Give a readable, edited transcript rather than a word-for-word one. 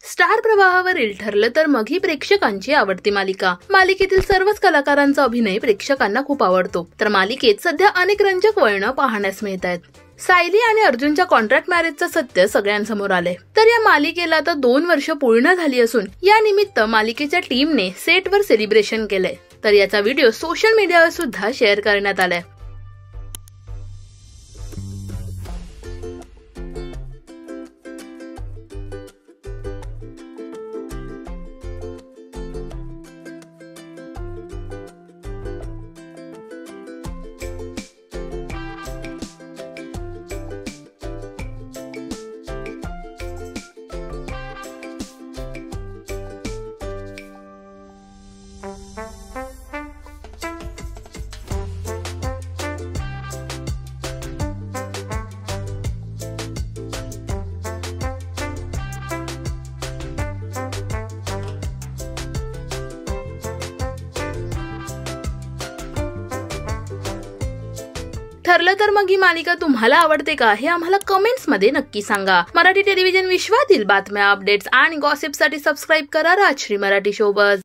Star प्रवाहावरील ठरलं तर मग ही प्रेक्षकांची आवडती मालिका। मालिकेतील सर्वच कलाकारांचा अभिनय प्रेक्षकांना खूप आवडतो। तर मालिकेत सध्या अनेक रंजक वळणं पाहण्यास मिळत आहेत। सायली आणि अर्जुनच्या कॉन्ट्रॅक्ट मॅरेजचं सत्य सगळ्यांसमोर आलंय। तर या मालिकेला आता 2 वर्ष पूर्ण झाली असून या निमित्त मालिकेच्या टीमने सेटवर सेलिब्रेशन केलंय। तर याचा व्हिडिओ सोशल मीडियावर सुद्धा शेअर करण्यात आलाय। ठरलं तर मग ही मालिका तुम्हाला आवडते का हे आम्हाला कमेंट्स मध्ये नक्की सांगा। मराठी टेलिव्हिजन विश्वातील बातम्या, अपडेट्स आणि गॉसिपसाठी सबस्क्राइब करा राजश्री मराठी शोबज।